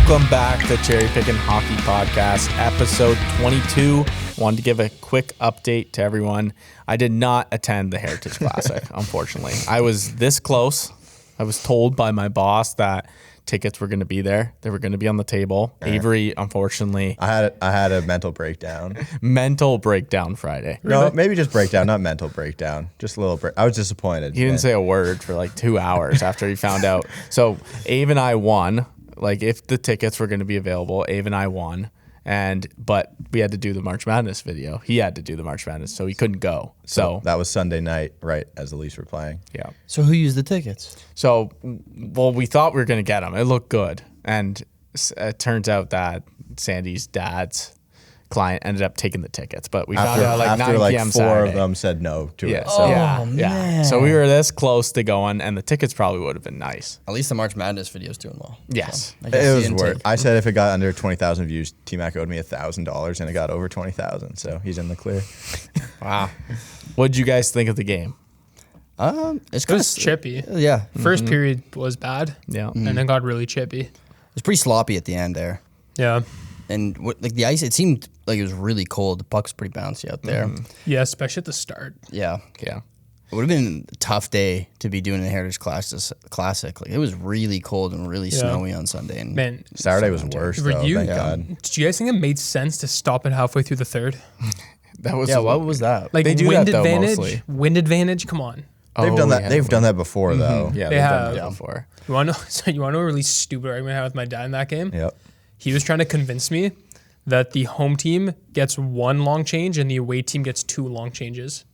Welcome back to Cherry Pickin' Hockey Podcast, episode 22. Wanted to give a quick update to everyone. I did not attend the Heritage Classic, unfortunately. I was this close. I was told by my boss that tickets were going to be there. They were going to be on the table. Avery, unfortunately. I had a mental breakdown. Mental breakdown Friday. No, maybe just breakdown, not mental breakdown. Just a little break. I was disappointed. He didn't say a word for like 2 hours after he found out. So Ave and I won. Like if the tickets were going to be available, Ave and I won. But we had to do the March Madness video. He had to do the March Madness, so he couldn't go. So that was Sunday night, right as the Leafs were playing. Yeah. So who used the tickets? So, well, we thought we were going to get them. It looked good. And it turns out that Sandy's dad's client ended up taking the tickets. But we found out like 9 p.m. four Saturday. of them said no to it. So. Yeah. So we were this close to going, and the tickets probably would have been nice. At least the March Madness video's doing well. Yes. So It was worth. I said if it got under 20,000 views, T-Mac owed me $1,000, and it got over 20,000. So he's in the clear. Wow. What did you guys think of the game? It's It was chippy. Yeah. First period was bad. Yeah. And then got really chippy. It's pretty sloppy at the end there. Yeah. And like the ice, it seemed like it was really cold. The puck's pretty bouncy out there. Yeah, especially at the start. Yeah. Yeah. It would have been a tough day to be doing the Heritage Classic. Like, it was really cold and really snowy on Sunday. And Man, Saturday was worse, were though. you, Thank God. did you guys think it made sense to stop it halfway through the third? That was what was that? Like They do wind that, though, advantage? mostly. Wind advantage? Come on. They've done that. yeah. They've done that before, though. Yeah, They they've have. done that before. You want to know a really stupid argument I had with my dad in that game? Yep. He was trying to convince me that the home team gets 1 long change and the away team gets 2 long changes.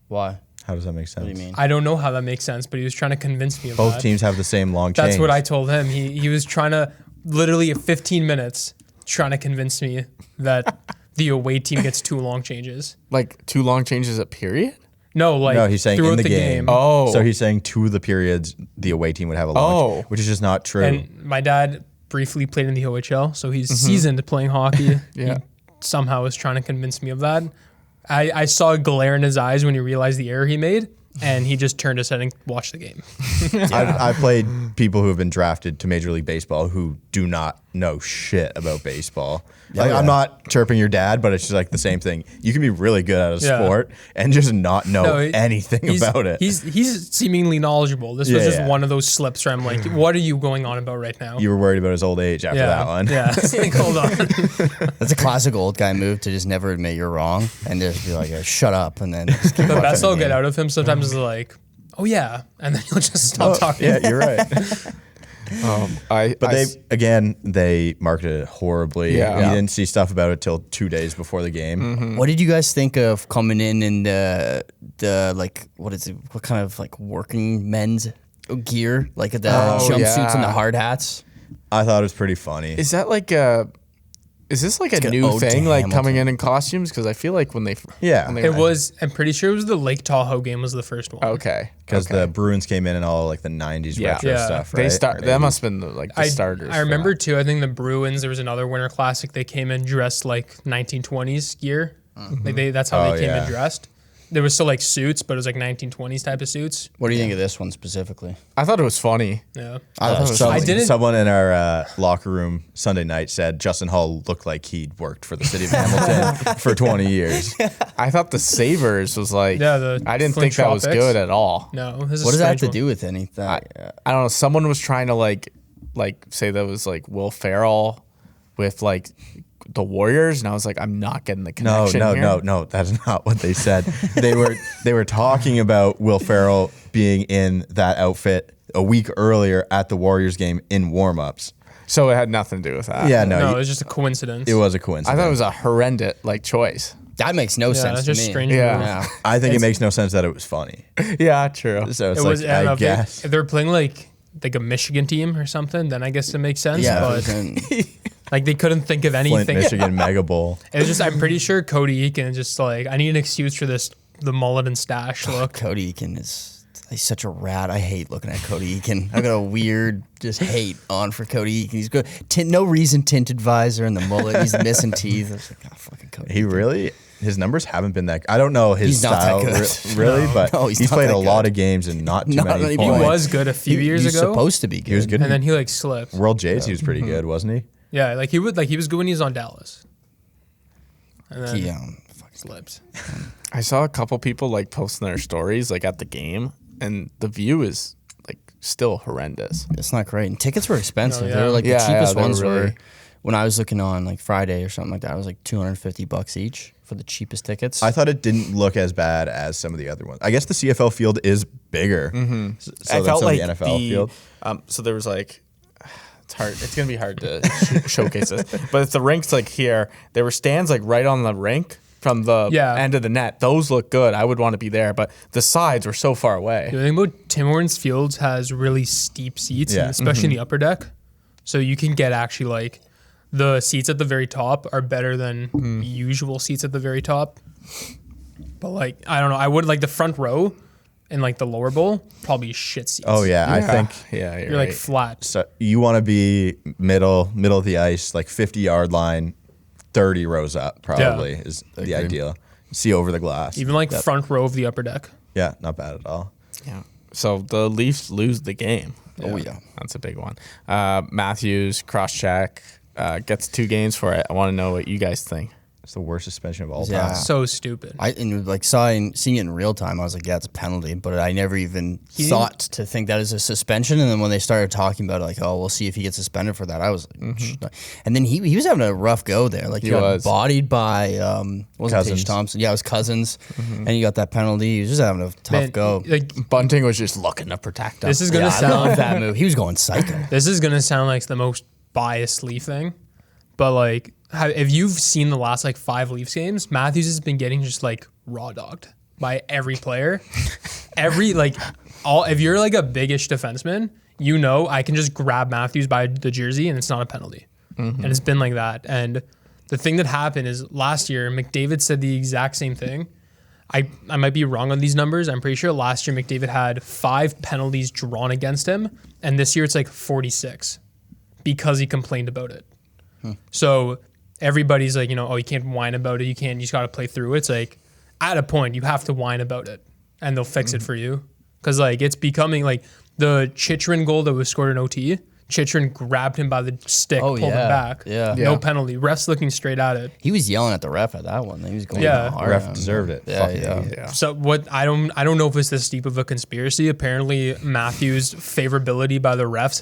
Why? How does that make sense? What do you mean? I don't know how that makes sense, but he was trying to convince me of Both that. teams have the same long change. That's what I told him. He was trying to, literally 15 minutes, trying to convince me that the away team gets 2 long changes. Like 2 long changes a period? No, he's saying throughout in the game. Oh. So he's saying 2 of the periods, the away team would have a long change, which is just not true. And my dad briefly played in the OHL, so he's seasoned playing hockey. Yeah. He somehow was trying to convince me of that. I saw a glare in his eyes when he realized the error he made, and he just turned his head and watched the game. I played people who have been drafted to Major League Baseball who do not know shit about baseball. Like, I'm not chirping your dad, but it's just like the same thing. You can be really good at a sport and just not know anything about it. He's seemingly knowledgeable. This was just one of those slips where I'm like, what are you going on about right now? You were worried about his old age after that one. Yeah. Like, hold on. That's a classic old guy move to just never admit you're wrong and just be like, shut up. And then just keep The best watching I'll the get game. out of him sometimes is like, oh yeah. And then he'll just stop talking. Yeah, you're right. They marketed it horribly. Yeah. You didn't see stuff about it till 2 days before the game. What did you guys think of coming in the like, what is it? What kind of like working men's gear? Like the jumpsuits and the hard hats? I thought it was pretty funny. Is that like a... Is this like a an new ode to thing, like Hamilton. coming in costumes? Because I feel like when they... It was, I'm pretty sure it was the Lake Tahoe game was the first one. Okay. Because the Bruins came in and all like the 90s retro Yeah. stuff, right? That must have been the starters. I remember too, I think the Bruins, there was another Winter Classic, they came in dressed like 1920s gear. Like that's how they came in dressed. There was still like suits, but it was like 1920s type of suits. What do you think of this one specifically? I thought it was funny. Yeah. Someone in our locker room Sunday night said Justin Hall looked like he'd worked for the city of Hamilton for 20 years. I thought the Savers was like... I didn't think that was Flint good at all. No. What does that have to do with anything? I don't know. Someone was trying to like say that was like Will Ferrell with like the Warriors, and I was like, I'm not getting the connection here. No. That's not what they said. they were talking about Will Ferrell being in that outfit a week earlier at the Warriors game in warm-ups. So it had nothing to do with that. Yeah, No, it was just a coincidence. it was a coincidence. I thought it was a horrendous choice. That makes no sense that's to just me. strange. Yeah. I think it makes no sense that it was funny. Yeah, true. So it's It was, like, I guess. if they were playing like a Michigan team or something, then I guess it makes sense. Yeah, But like they couldn't think of anything. Flint, Michigan Mega Bowl. It was just, I'm pretty sure Cody Eakin just like, I need an excuse for this, the mullet and stash look. Cody Eakin is He's such a rat. I hate looking at Cody Eakin. I got a weird just hate on for Cody Eakin. He's good. No reason tinted visor and the mullet. He's missing teeth. I was like, oh, fucking Cody. He really, his numbers haven't been that. I don't know his He's not style that good. really, No. but No, he's he's not played that a lot good. of games and not too Not many many points. He points. was good a few years He's ago. supposed to be good. He was good. And then he like slipped. World J's, he was pretty good, wasn't he? Yeah, like he was good when he was on Dallas. And then He fucking slipped. I saw a couple people like posting their stories like at the game, and the view is like still horrendous. It's not great. And tickets were expensive. Oh, yeah. They were like Yeah, the cheapest they were ones were really- when I was looking on like Friday or something like that. It was like $250 each for the cheapest tickets. I thought it didn't look as bad as some of the other ones. I guess the CFL field is bigger. So I than felt some of like the NFL field. So there was like, it's hard. It's gonna be hard to showcase this, but if the rinks like here, there were stands like right on the rink from the end of the net. Those look good. I would want to be there, but the sides were so far away. The thing about Tim Hortons Fields has really steep seats, Yeah. and especially in the upper deck. So you can get actually like the seats at the very top are better than the usual seats at the very top. But like, I don't know. I would like the front row and like the lower bowl, probably shit seats. Oh yeah, I think Yeah, You're like flat. so. You want to be middle of the ice, like 50-yard line, 30 rows up. Probably is the ideal. See over the glass. Even like front row of the upper deck. Yeah, not bad at all. Yeah. So the Leafs lose the game. Oh, yeah. That's a big one. Matthews cross-check gets 2 games for it. I want to know what you guys think. It's the worst suspension of all Yeah. time. So stupid. And like seeing it in real time, I was like, yeah, it's a penalty. But I never even thought to think that is a suspension. And then when they started talking about it, like, oh, we'll see if he gets suspended for that, I was like, and then he was having a rough go there. Like he got was. bodied by wasn't Cousins. Tage Thompson? Yeah, it was Cousins, and he got that penalty. He was just having a tough Man, go. Like Bunting was just looking to protect him. this is gonna I sound love that move. He was going psycho. This is gonna sound like the most biased Leaf thing, but like, if you've seen the last like 5 Leafs games, Matthews has been getting just like raw dogged by every player. If you're like a biggish defenseman, you know I can just grab Matthews by the jersey and it's not a penalty, and it's been like that. And the thing that happened is last year McDavid said the exact same thing. I might be wrong on these numbers. I'm pretty sure last year McDavid had 5 penalties drawn against him, and this year it's like 46 because he complained about it. So everybody's like, oh, you can't whine about it. You just got to play through it. It's like at a point you have to whine about it, and they'll fix it for you. Because like it's becoming like the Chychrun goal that was scored in OT. Chychrun grabbed him by the stick, pulled him back. Yeah. No penalty. Ref's looking straight at it. He was yelling at the ref at that one. He was going Yeah. hard. Ref on him. deserved it. Yeah, Fuck yeah. yeah. So what I don't know if it's this deep of a conspiracy. Apparently Matthews' favorability by the refs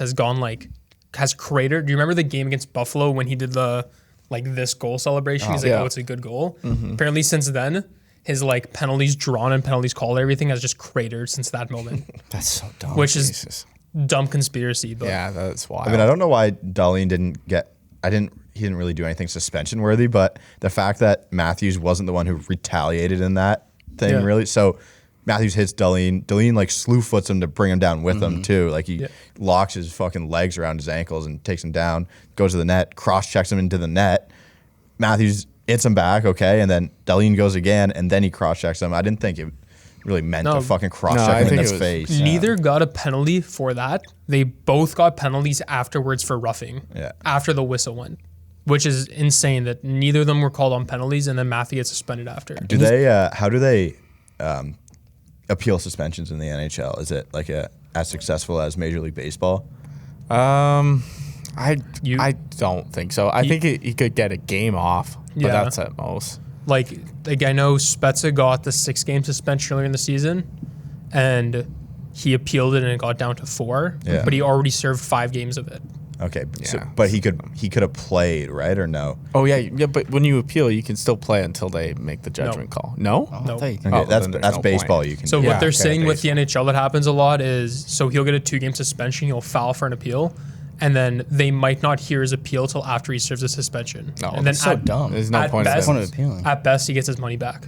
has cratered. Do you remember the game against Buffalo when he did the this goal celebration? He's like, yeah. oh, it's a good goal. Apparently since then, his like penalties drawn and penalties called, everything has just cratered since that moment, That's so dumb. which Jesus. is dumb conspiracy. But Yeah, that's wild. I mean, I don't know why Dahlin didn't get. He didn't really do anything suspension worthy, but the fact that Matthews wasn't the one who retaliated in that thing, Yeah. really. So Matthews hits Dahlin. Dahlin like slew foots him to bring him down with him too. Like he locks his fucking legs around his ankles and takes him down. Goes to the net, cross checks him into the net. Matthews hits him back, okay, and then Dahlin goes again, and then he cross checks him. I didn't think it really meant No. to fucking cross No, I check him in think his it was- face. neither got a penalty for that. They both got penalties afterwards for roughing. Yeah. After the whistle went, which is insane that neither of them were called on penalties, and then Matthew gets suspended after. Do they? How do they appeal suspensions in the NHL? Is it like as successful as Major League Baseball? I don't think so. I think he could get a game off, but Yeah. that's at most. Like I know Spezza got the 6-game suspension earlier in the season, and he appealed it and it got down to 4. Yeah. But he already served 5 games of it. Okay, Yeah. but he could have played, right, or no? Oh yeah, but when you appeal, you can still play until they make the judgment call. No? No. Okay, Oh, that's then there's that's no baseball. point. You can. So do. what they're okay, saying with the NHL that happens a lot is, so he'll get a 2-game suspension, he'll foul for an appeal, and then they might not hear his appeal till after he serves a suspension. No, and then that's so dumb. There's no at point best- in Point of appealing. At best, he gets his money back.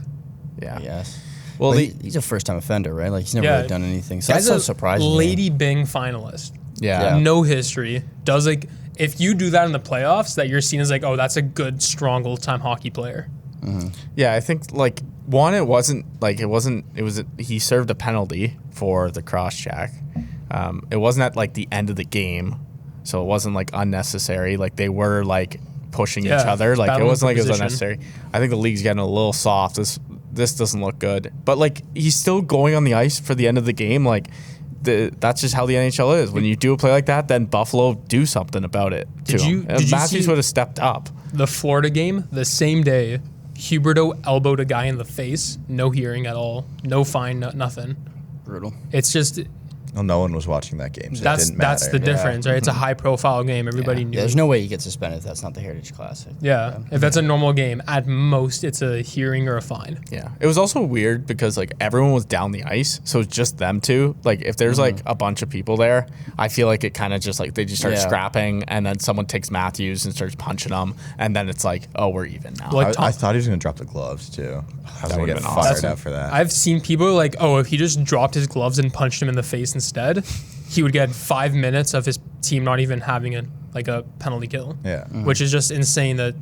Yeah. Yes. Well, Well, the- he's a first-time offender, right? Like he's never Yeah. really done anything. So Guy's that's so a surprising. Lady Bing finalist. Yeah. No history. Does like if you do that in the playoffs, that you're seen as like, oh, that's a good, strong old-time hockey player. Yeah, I think like one, it wasn't. He served a penalty for the cross check. It wasn't at like the end of the game, so it wasn't like unnecessary. Like they were like pushing each other. Like it wasn't like it was unnecessary. I think the league's getting a little soft. This doesn't look good. But like he's still going on the ice for the end of the game. Like that's just how the NHL is. When you do a play like that, then Buffalo do something about it. Did Matthews would have stepped up. The Florida game, the same day, Huberdeau elbowed a guy in the face. No hearing at all. No fine. Nothing. Brutal. It's just. Well, no one was watching that game, so that's it didn't matter. That's the difference, right? It's a high-profile game. Everybody knew. Yeah, there's no way you get suspended if that's not the Heritage Classic. Yeah, if that's a normal game, at most it's a hearing or a fine. Yeah, it was also weird because like everyone was down the ice, so it's just them two. Like if there's like a bunch of people there, I feel like it kind of just like they just start scrapping, and then someone takes Matthews and starts punching him, and then it's like, oh, we're even now. Like I thought he was gonna drop the gloves too. I was gonna get fired up for that. I've seen people like, oh, if he just dropped his gloves and punched him in the face instead, he would get 5 minutes of his team not even having a penalty kill. Yeah. Which is just insane that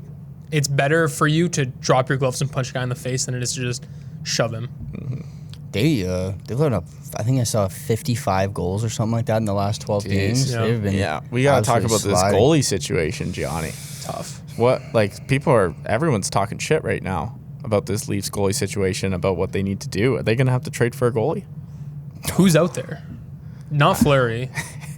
it's better for you to drop your gloves and punch a guy in the face than it is to just shove him. They've let up, I think I saw 55 goals or something like that in the last 12 games. Yeah. They've been we got to talk about absolutely this sliding. goalie situation, Gianni. Tough. Everyone's talking shit right now about this Leafs goalie situation, about what they need to do. Are they going to have to trade for a goalie? Who's out there? Not Fleury.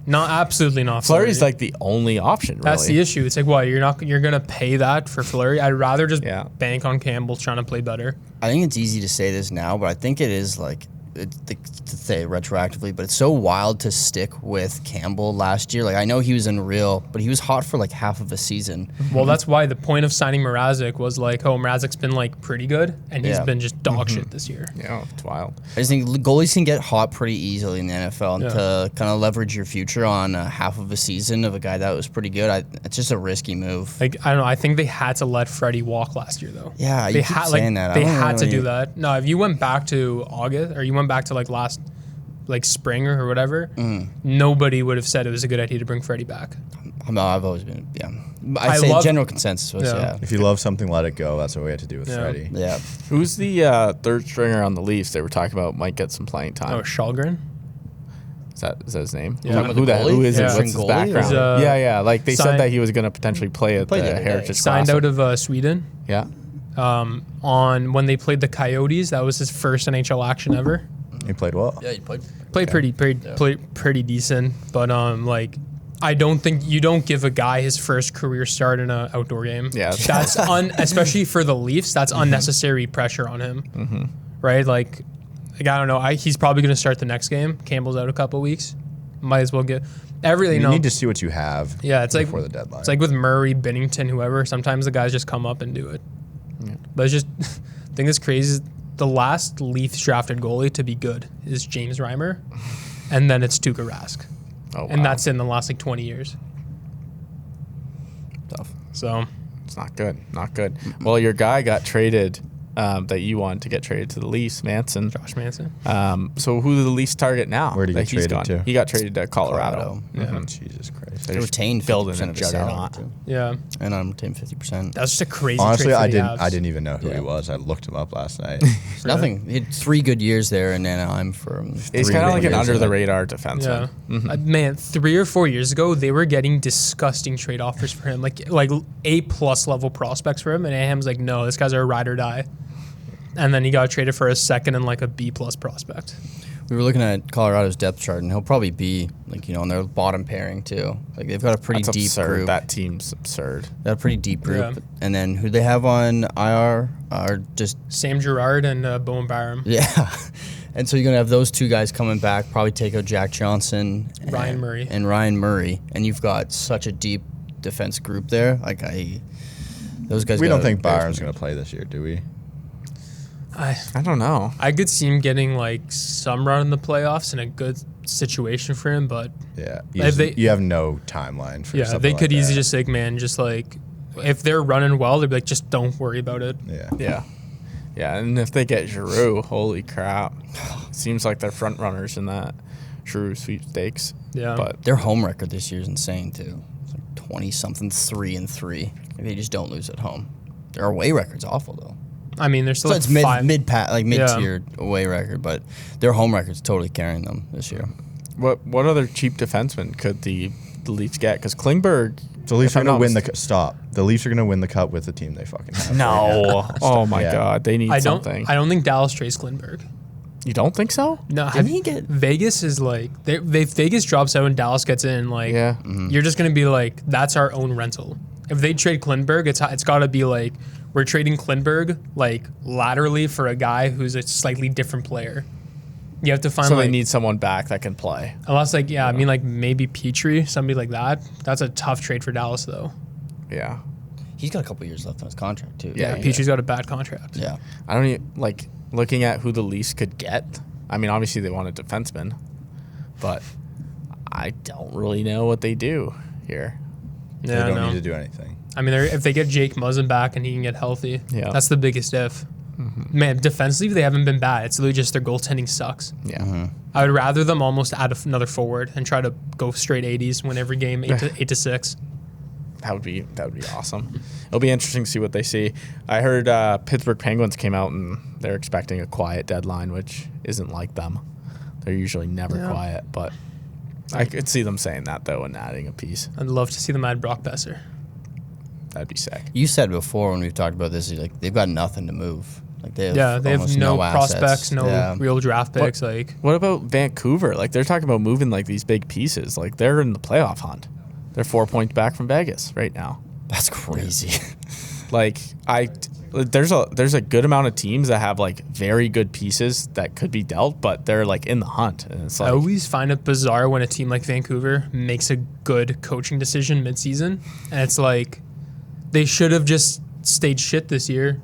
Absolutely not Fleury. Fleury's like the only option, really. That's the issue. It's like, what, you're going to pay that for Fleury? I'd rather just bank on Campbell trying to play better. I think it's easy to say this now, but I think it is like, to say retroactively, but it's so wild to stick with Campbell last year. Like I know he was unreal, but he was hot for like half of a season. Well, that's why the point of signing Mrazek was like, oh, Mrazek's been like pretty good, and he's been just dog shit this year. Yeah, it's wild. I just think goalies can get hot pretty easily in the NFL, and to kind of leverage your future on half of a season of a guy that was pretty good, it's just a risky move. Like I don't know. I think they had to let Freddie walk last year, though. Yeah, you keep saying that. They had to do that. No, if you went back to August, or you went back to like last spring or whatever, nobody would have said it was a good idea to bring Freddie back. I've always been, I'd say general consensus was, If you love something, let it go. That's what we had to do with Freddie. Yeah. Who's the third stringer on the Leafs they were talking about might get some playing time? Oh, Shalgren? Is that his name? Yeah. Who is it? Yeah. What's his background? He's, like they said that he was going to potentially play at the Heritage signed Classic. out of Sweden. Yeah. On when they played the Coyotes, that was his first NHL action ever. He played well. Yeah, he played pretty decent, but I don't think you don't give a guy his first career start in an outdoor game. Yeah, that's especially for the Leafs. That's unnecessary pressure on him, right? Like I don't know. He's probably going to start the next game. Campbell's out a couple weeks. Might as well get everything. You need to see what you have. Yeah, it's like before the deadline. It's like with Murray, Binnington, whoever. Sometimes the guys just come up and do it. Yeah. But it's just the thing that's crazy is the last Leafs drafted goalie to be good is James Reimer, and then it's Tuukka Rask. Oh, wow. And that's in the last 20 years. Tough. So it's not good. Not good. Well, your guy got traded. That you wanted to get traded to the Leafs, Manson. Josh Manson. So who do the Leafs target now? Where did he get traded to? He got traded to Colorado. Yeah. Jesus Christ. They retained building 50% a of his salary juggernaut. too. Yeah. And I'm retained 50%. That's just a crazy Honestly, trade for I the Avs. didn't even know who he Yeah. was. I looked him up last night. Nothing. He had 3 good years there in Anaheim for He's kind of like an under the radar defenseman. Yeah. Man, 3 or 4 years ago, they were getting disgusting trade offers for him, like A+ level prospects for him, and Anaheim's like, no, this guy's a ride or die. And then he got traded for a second and like a B+ prospect. We were looking at Colorado's depth chart, and he'll probably be on their bottom pairing too. Like they've got a pretty deep group. That team's absurd. They have a pretty deep group. Yeah. And then who they have on IR are just Sam Girard and Bowen Byram. yeah. And so you're gonna have those 2 guys coming back. Probably take out Jack Johnson, Ryan Murray, and you've got such a deep defense group there. Like those guys. We don't think Byron's going to play this year, do we? I don't know. I could see him getting like some run in the playoffs in a good situation for him, but Yeah. If You have no timeline for something they like could easily that. just like, man, just like if they're running well, they'd be like, just don't worry about it. Yeah. Yeah, and if they get Giroux, holy crap. Seems like they're front runners in that Giroux sweepstakes. Yeah. But Their home record this year is insane too. It's like 20-something, 3-3. Like, they just don't lose at home. Their away record's awful though. I mean, they're still So it's mid-tier away record, but their home record's totally carrying them this year. What other cheap defenseman could the Leafs get? Because Klingberg. The Leafs are going to win the Leafs are going to win the cup with the team they fucking have. No. Oh my God. They need something. I don't think Dallas trades Klingberg. You don't think so? No. Didn't he get Vegas is like Vegas drops out and Dallas gets in. Like you're just gonna be like, that's our own rental. If they trade Klingberg, it's got to be like we're trading Klingberg like laterally for a guy who's a slightly different player. You have to find. So they need someone back that can play. Unless I mean like maybe Petrie, somebody like that. That's a tough trade for Dallas though. Yeah. He's got a couple years left on his contract too. Yeah, Petrie's got a bad contract. Yeah. I don't even like looking at who the Leafs could get. I mean, obviously they want a defenseman, but I don't really know what they do here. They don't need to do anything. I mean, if they get Jake Muzzin back and he can get healthy, that's the biggest if. Man, defensively, they haven't been bad. It's literally just their goaltending sucks. Yeah. I would rather them almost add another forward and try to go straight 80s, win every game 8 to 6. That would be awesome. It'll be interesting to see what they see. I heard Pittsburgh Penguins came out and they're expecting a quiet deadline, which isn't like them. They're usually never quiet, but I could see them saying that though and adding a piece. I'd love to see them add Brock Besser. That'd be sick. You said before when we've talked about this, like they've got nothing to move. Like they have no assets. prospects, no real draft picks. What about Vancouver? Like they're talking about moving like these big pieces. Like they're in the playoff hunt. They're 4 points back from Vegas right now. That's crazy. Like there's a good amount of teams that have like very good pieces that could be dealt, but they're like in the hunt. And it's like, I always find it bizarre when a team like Vancouver makes a good coaching decision midseason, and it's like they should have just stayed shit this year.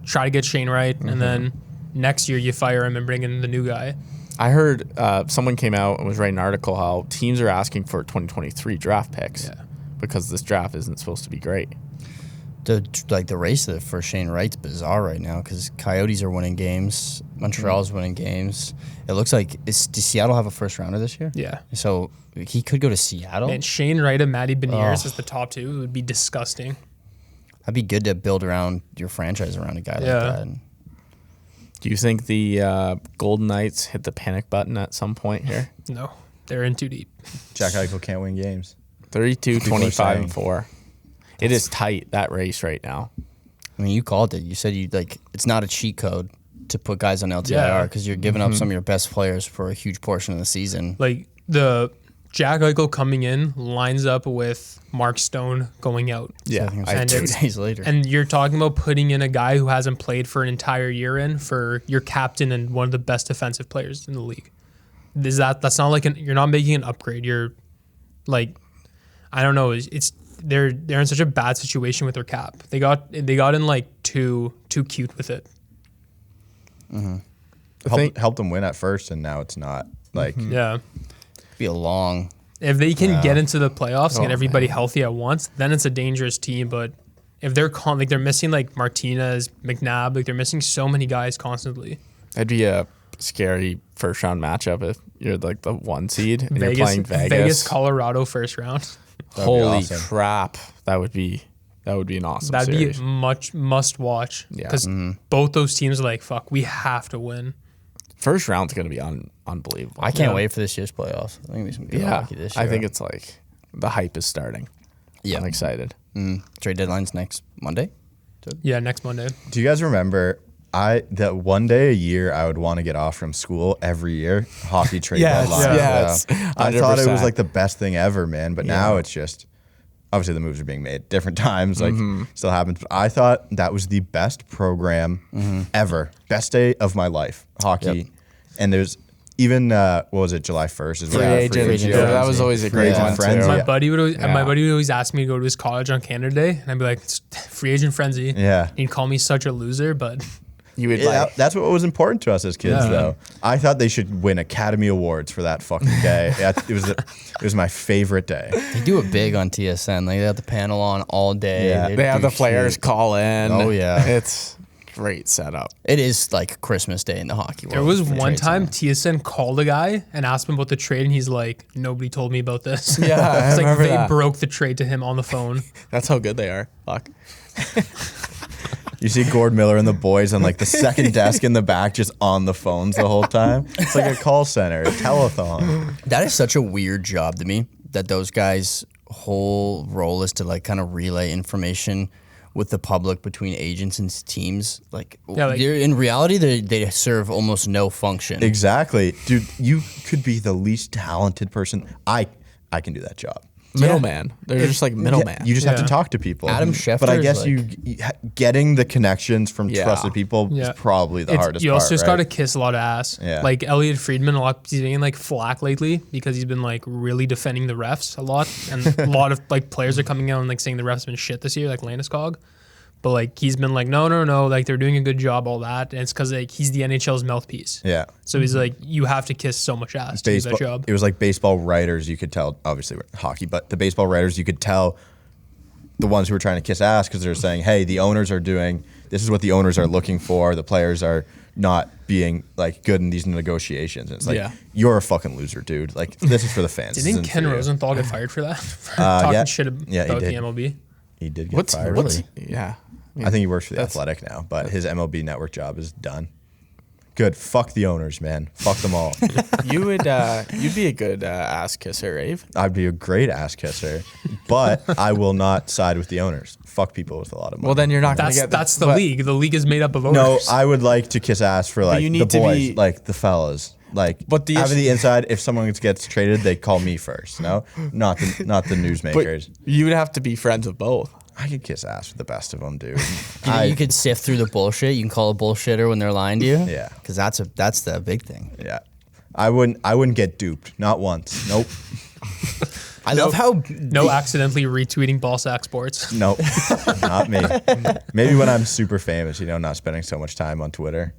Try to get Shane Wright, and then next year you fire him and bring in the new guy. I heard someone came out and was writing an article how teams are asking for 2023 draft picks because this draft isn't supposed to be great. The race for Shane Wright's bizarre right now because Coyotes are winning games, Montreal's winning games. It looks like does Seattle have a first rounder this year? Yeah. So he could go to Seattle. And Shane Wright and Matty Beniers as the top two. It would be disgusting. That'd be good to build around your franchise around a guy like that. Do you think the Golden Knights hit the panic button at some point here? No, they're in too deep. Jack Eichel can't win games. 32, 25, and 4. It is tight, that race right now. I mean, you called it. You said it's not a cheat code to put guys on LTIR because you're giving up some of your best players for a huge portion of the season. Like the Jack Eichel coming in lines up with Mark Stone going out. Yeah, and 2 days later. And you're talking about putting in a guy who hasn't played for an entire year for your captain and one of the best defensive players in the league. That's not like you're not making an upgrade. You're like, I don't know. They're in such a bad situation with their cap. They got in like too cute with it. Helped them win at first, and now it's not like Be a long. If they can get into the playoffs and get everybody healthy at once, then it's a dangerous team. But if they're they're missing like Martinez, McNabb, like they're missing so many guys constantly. That'd be a scary first round matchup if you're like the 1 seed and you're playing Vegas, Colorado first round. Holy crap! That would be an awesome. That'd series. be much must watch because both those teams are like, fuck, we have to win. First round's gonna be unbelievable. I can't wait for this year's playoffs. I think there's some good hockey this year. I think it's like the hype is starting. Yeah, I'm excited. Trade deadline's next Monday. Yeah, next Monday. Do you guys remember? That one day a year I would want to get off from school every year. Hockey trade deadline. Yes. I thought it was like the best thing ever, man. But now it's just obviously the moves are being made different times. Like still happens. But I thought that was the best program ever. Best day of my life. Hockey. And there's even what was it? July 1st is free agent. Yeah, that was always a great one too. My buddy would always ask me to go to his college on Canada Day, and I'd be like, it's free agent frenzy. Yeah. He'd call me such a loser, but. You would that's what was important to us as kids, though. I thought they should win Academy Awards for that fucking day. It was my favorite day. They do it big on TSN. Like they have the panel on all day. Yeah. They have the players call in. Oh yeah, it's great setup. It is like Christmas Day in the hockey world. There was one time TSN called a guy and asked him about the trade, and he's like, "Nobody told me about this." Yeah, it's like they broke the trade to him on the phone. That's how good they are. Fuck. You see Gord Miller and the boys on like the second desk in the back, just on the phones the whole time. It's like a call center, a telethon. That is such a weird job to me, that those guys' whole role is to like kind of relay information with the public between agents and teams. Like, in reality, they serve almost no function. Exactly. Dude, you could be the least talented person. I can do that job. Middleman. They're just like middleman. You just have to talk to people. Adam Schefter. But I guess you getting the connections from trusted people is probably the hardest part. You also just right? got to kiss a lot of ass. Yeah. Like Elliot Friedman, he's been like flack lately because he's been like really defending the refs a lot, and a lot of like players are coming out and like saying the refs have been shit this year, like Landeskog. But like he's been like, no, like they're doing a good job, all that, and it's because like he's the NHL's mouthpiece. Yeah. So he's like, you have to kiss so much ass to do that job. It was like baseball writers, you could tell, obviously hockey, but the baseball writers, you could tell the ones who were trying to kiss ass because they're saying, hey, the owners are doing, this is what the owners are looking for. The players are not being like good in these negotiations. And it's like, you're a fucking loser, dude. Like, this is for the fans. Didn't Ken Rosenthal get fired for that? For talking shit about the MLB? He did get fired. Really? Yeah. I think he works for the Athletic now, but his MLB Network job is done. Good. Fuck the owners, man. Fuck them all. You'd be a good ass kisser, Ave. I'd be a great ass kisser, but I will not side with the owners. Fuck people with a lot of money. Well, then you're not going to get. That's the league. The league is made up of owners. No, I would like to kiss ass for like the boys, like the fellas. Like, but having the inside, if someone gets traded, they call me first. No, not the newsmakers. But you would have to be friends with both. I could kiss ass with the best of them, dude. You could sift through the bullshit. You can call a bullshitter when they're lying to you. Yeah, because that's the big thing. Yeah, I wouldn't get duped, not once. Nope. I love how accidentally retweeting Ballsack Sports. Nope, not me. Maybe when I'm super famous, not spending so much time on Twitter.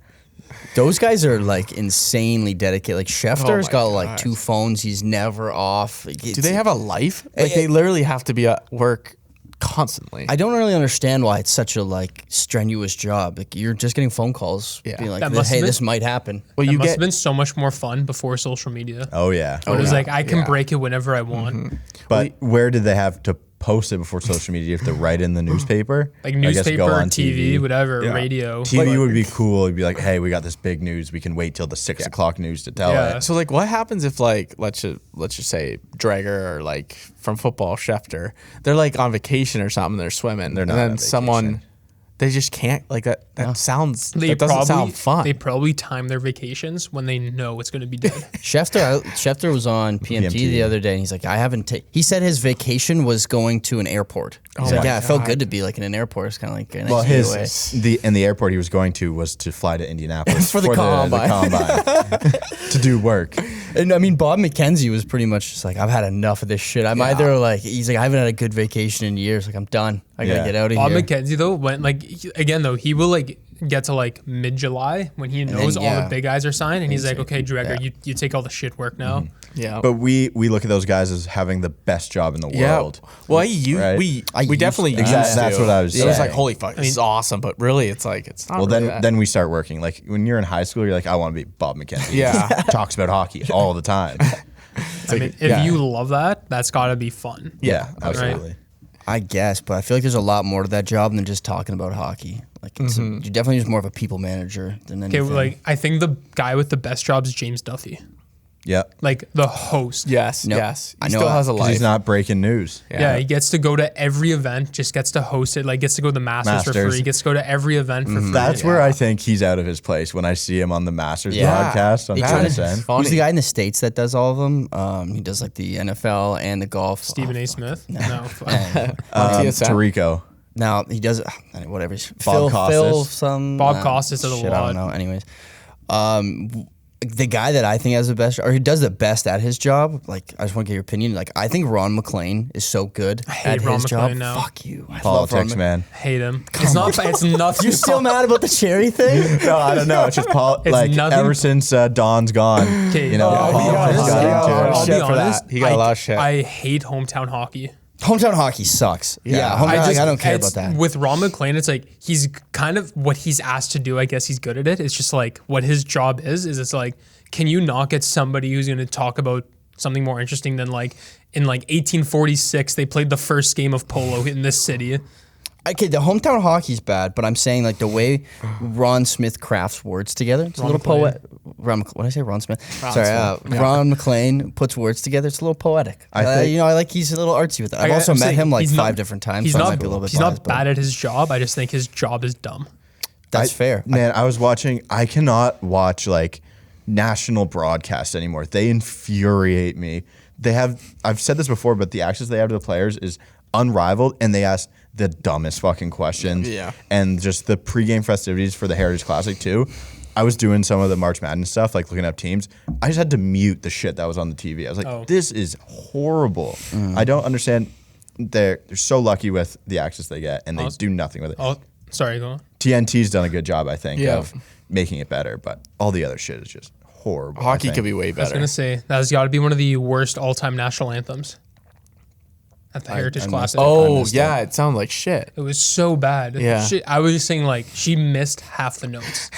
Those guys are like insanely dedicated. Like Schefter's got like 2 phones. He's never off. Do they have a life? Like they literally have to be at work constantly. I don't really understand why it's such a like strenuous job. Like you're just getting phone calls being like, hey, this might happen. Well, must have been so much more fun before social media. Oh yeah. It was like I can break it whenever I want. Mm-hmm. But where did they have to post it before social media? You have to write in the newspaper? Like newspaper, on TV, whatever, radio. TV would be cool. It'd be like, hey, we got this big news. We can wait till the 6 o'clock news to tell it. So like what happens if like let's just say Drager or like from football Schefter, they're like on vacation or something, they're swimming. They're not, and then someone they just can't like that. That sounds. That doesn't sound fun. They probably time their vacations when they know it's going to be dead. Schefter was on PMT the other day, and he's like, he said his vacation was going to an airport. He's like, it felt good to be like in an airport. It's kind of like a nice the airport he was going to was to fly to Indianapolis for the combine to do work. And I mean, Bob McKenzie was pretty much just like, I've had enough of this shit. I'm either like, he's like, I haven't had a good vacation in years. Like, I'm done. I gotta get out of here. Bob here. McKenzie though went like he will like get to like mid-July when he knows all the big guys are signed, and he's like, okay, Dreger, you take all the shit work now. Mm-hmm. Yeah, but we look at those guys as having the best job in the world. Well, we definitely used to. That's what I was saying. It was like, holy fuck, this is awesome, but really, it's like it's not. Well, then we start working. Like when you're in high school, you're like, I want to be Bob McKenzie. Yeah, talks about hockey all the time. I mean, if you love that, that's got to be fun. Yeah, absolutely. Right? I guess, but I feel like there's a lot more to that job than just talking about hockey. Like, you're definitely just more of a people manager than anything. Okay, like I think the guy with the best job is James Duffy. Yeah, like the host. Yes, yes. He still has a life. He's not breaking news. Yeah, he gets to go to every event. Just gets to host it. Like gets to go to the Masters for free. Gets to go to every event for free. That's where I think he's out of his place when I see him on the Masters podcast on TSN. Who's the guy in the States that does all of them? He does like the NFL and the golf. Stephen A. Smith. No, Tirico. No, he does whatever. Bob Costas. Bob Costas does a lot. I don't know. Anyways, the guy that I think has the best, or who does the best at his job, like I just want to get your opinion. Like I think Ron McLean is so good at his job. Now. Fuck you, politics, man. Hate him. It's nothing. You're still mad about the cherry thing? No, I don't know. It's just ever since Don's gone. Okay, politics I'll be honest. He got a lot of shit. I hate hometown hockey. Hometown hockey sucks. Yeah, I don't care about that. With Ron McLean, it's like he's kind of what he's asked to do. I guess he's good at it. It's just like what his job is it's like, can you not get somebody who's going to talk about something more interesting than like in like 1846 they played the first game of polo in this city. Okay, the hometown hockey's bad, but I'm saying like the way Ron Smith crafts words together. It's Ron a little McLean. poet. What did I say? Ron Smith. Ron Sorry, Smith. Yeah. Ron McLean puts words together. It's a little poetic. I think- I like he's a little artsy with it. I've also I'm met saying him like he's 5 not- different times. He's So I not. might be a little bit He's biased, not but bad at his job. I just think his job is dumb. That's fair. Man, I was watching. I cannot watch like national broadcasts anymore. They infuriate me. I've said this before, but the access they have to the players is unrivaled, and they ask the dumbest fucking questions. Yeah. And just the pregame festivities for the Heritage Classic too. I was doing some of the March Madness stuff, like looking up teams. I just had to mute the shit that was on the TV. I was like, Oh. this is horrible. I don't understand. They're so lucky with the access they get, and they do nothing with it. Oh, sorry, go on. TNT's done a good job, I think, Yeah. of making it better, but all the other shit is just horrible. Hockey could be way I was better. gonna say that's got to be one of the worst all-time national anthems at the Heritage I Classic. missed Oh missed yeah, it sounded like shit. It was so bad. Yeah. I was just saying like she missed half the notes.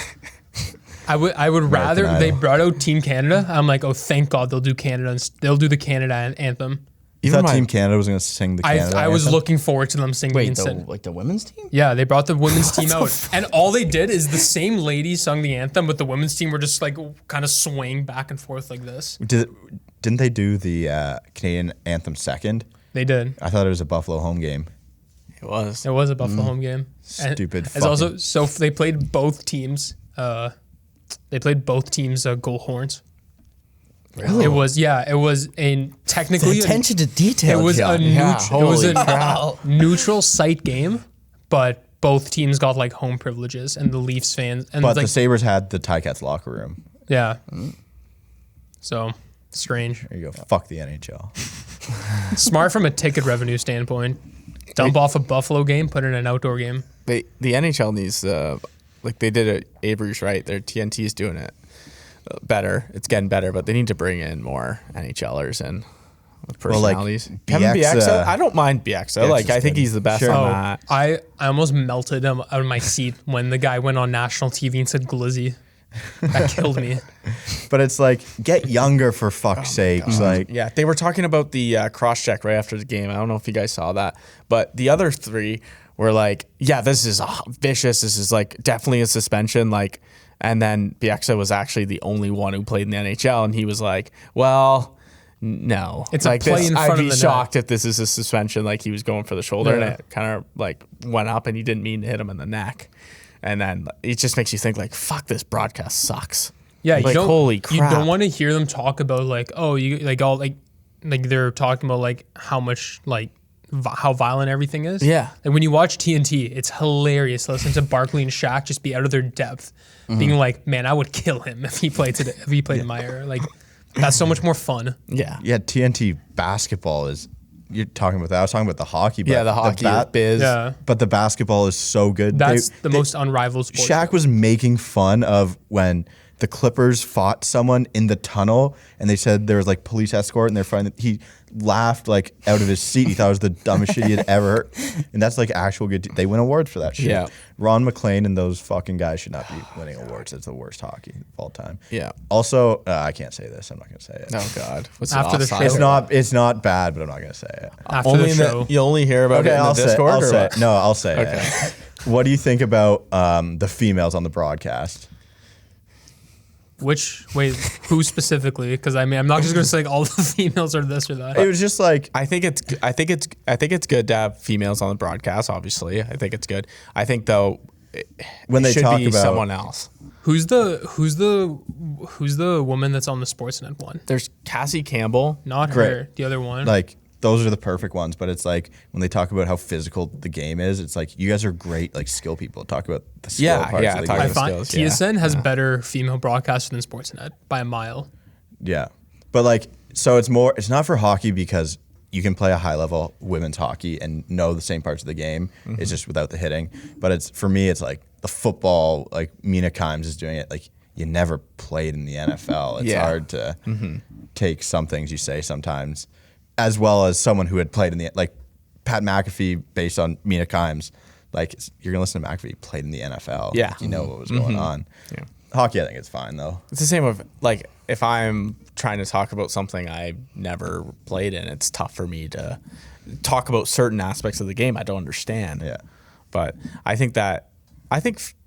I would rather Idol. they brought out Team Canada. I'm like, oh, thank God they'll do Canada. They'll do the Canada anthem. You Even thought my- Team Canada was going to sing the Canada I was anthem? looking forward to them singing Wait, instead. the women's team? Yeah, they brought the women's team out, and all they did is the same lady sung the anthem, but the women's team were just like kind of swaying back and forth like this. Didn't they do the Canadian anthem second? They did. I thought it was a Buffalo home game. It was. It was a Buffalo home game. And Stupid It's also so they played both teams. Goal horns. Really? It was technically Attention to detail. it was John. a Yeah, holy crap. neutral site game, but both teams got like home privileges, and the Leafs fans and But like the Sabres had the Ticats locker room. yeah. So strange. There you go. Fuck the NHL. Smart from a ticket revenue standpoint. Dump off a Buffalo game, put in an outdoor game. The NHL needs like they did at Avery's, right? Their TNT's doing it better. It's getting better, but they need to bring in more NHLers and with Well, like, personalities. Kevin Bieksa- Bieksa, I don't mind Bieksa. Like Bieksa's I think good. he's the best Sure. on Oh, that. I almost melted out of my seat when the guy went on national TV and said Glizzy. That killed me. But it's like, get younger for fuck's sakes. Like, Yeah, they were talking about the cross check right after the game. I don't know if you guys saw that, but the other three were like, "Yeah, this is vicious. This is like definitely a suspension." Like, and then Bieksa was actually the only one who played in the NHL, and he was like, "Well, no, It's a like play in front I'd of be the shocked if this is a suspension." Like he was going for the shoulder, Yeah. and it kind of like went up, and he didn't mean to hit him in the neck. And then it just makes you think like, "Fuck, this broadcast sucks." Yeah, Like, you don't, holy crap. You don't want to hear them talk about like, oh, you like all like they're talking about like how much like how violent everything is. Yeah. And when you watch TNT, it's hilarious. Listen to Barkley and Shaq just be out of their depth, being like, "Man, I would kill him if he played today. If he played in my era." Like, that's so much more fun. Yeah, yeah, TNT basketball is. You're talking about that. I was talking about the hockey. But yeah, the hockey biz. Yeah. But the basketball is so good. That's the most unrivaled sport. Shaq was making fun of when the Clippers fought someone in the tunnel, and they said there was like police escort, and they're finding he laughed like out of his seat. He thought it was the dumbest shit he had ever heard. And that's like actual good. They win awards for that shit. Yeah. Ron McLean and those fucking guys should not be winning awards. It's the worst hockey of all time. Yeah. Also, I can't say this. I'm not gonna say it. Oh God. What's After the offside? show. It's not bad, but I'm not gonna say it. After Only the in show. you only hear about it in the Discord. I'll or say what? it. No, I'll say Okay. it. What do you think about the females on the broadcast? Who specifically? Because I mean, I'm not just going to say like, all the females are this or that. It was just like I think it's good to have females on the broadcast. Obviously, I think it's good. I think though, when they should talk be about someone else. Who's the woman that's on the Sportsnet one? There's Cassie Campbell. Not Great. her. The other one. like those are the perfect ones, but it's like when they talk about how physical the game is, it's like you guys are great like skill people. Talk about the skill Yeah, parts yeah, of the talk game. I about find skills, yeah. TSN has better female broadcasters than Sportsnet by a mile. Yeah. But like so it's not for hockey because you can play a high level women's hockey and know the same parts of the game. Mm-hmm. It's just without the hitting. But it's for me it's like the football, like Mina Kimes is doing it. Like you never played in the NFL. It's Yeah. hard to take some things you say sometimes, as well as someone who had played in the like Pat McAfee based on Mina Kimes. Like you're gonna listen to McAfee he played in the NFL. Yeah. Like, you know what was going on. Yeah. Hockey, I think it's fine though. It's the same with like if I'm trying to talk about something I've never played in, it's tough for me to talk about certain aspects of the game I don't understand. Yeah. But I think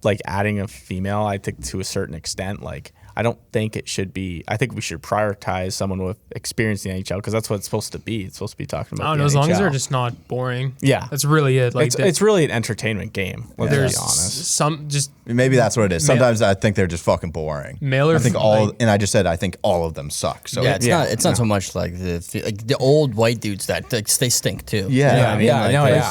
like adding a female, I think to a certain extent, like I don't think it should be. I think we should prioritize someone with experience in the NHL because that's what it's supposed to be. It's supposed to be talking about. I don't know, as long as they're just not boring. Yeah, that's really it. Like it's really an entertainment game. Let's be honest. Maybe that's what it is. Sometimes I think they're just fucking boring. I think and I just said I think all of them suck. So yeah, it's not so much like the old white dudes that they stink too. Yeah,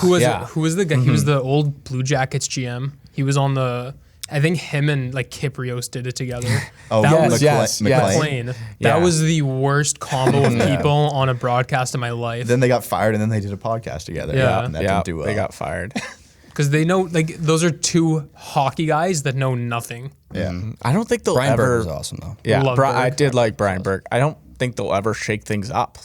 Who was the guy? He was the old Blue Jackets GM. He was on the. I think him and like Kip Rios did it together. Oh, McLean. That was the worst combo of people on a broadcast in my life. Then they got fired, and then they did a podcast together. Yeah, and that didn't do well. They got fired because they know like those are two hockey guys that know nothing. Yeah, I don't think they'll Brian ever. Burke was awesome though. Yeah, I did like Brian Burke. I don't think they'll ever shake things up.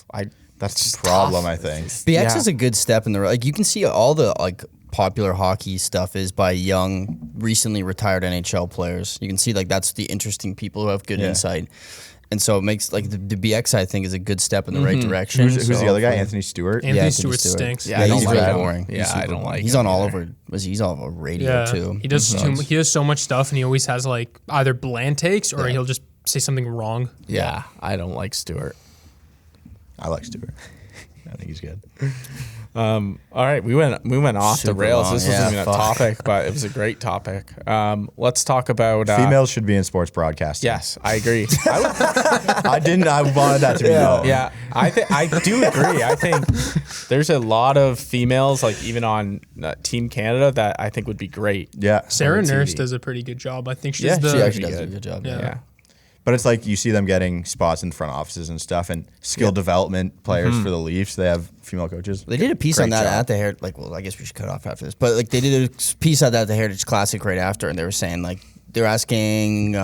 That's the problem. Tough. I think BX is a good step in the like. You can see all the like. Popular hockey stuff is by young, recently retired NHL players. You can see like that's the interesting people who have good insight, and so it makes like the BX I think is a good step in the right direction. Who's the other guy? Anthony Stewart. Anthony Stewart stinks. Yeah, he's really boring. Yeah, I don't like. He's on all over. He's all over radio too. He does he does so much stuff, and he always has like either bland takes or he'll just say something wrong. Yeah, I don't like Stewart. I like Stewart. I think he's good. All right, we went off the rails. Long. This wasn't even a topic, but it was a great topic. Let's talk about females should be in sports broadcasting. Yes, I agree. I didn't. I wanted that to be known. Yeah, I do agree. I think there's a lot of females, like even on Team Canada, that I think would be great. Yeah, Sarah Nurse does a pretty good job. I think she's she actually does a good job. Yeah. But it's like you see them getting spots in front offices and stuff, and skill development players for the Leafs. They have female coaches. They did a piece on that at the Heritage. Like, well, I guess we should cut off after this. But like, they did a piece on that at the Heritage Classic right after, and they were saying like they're asking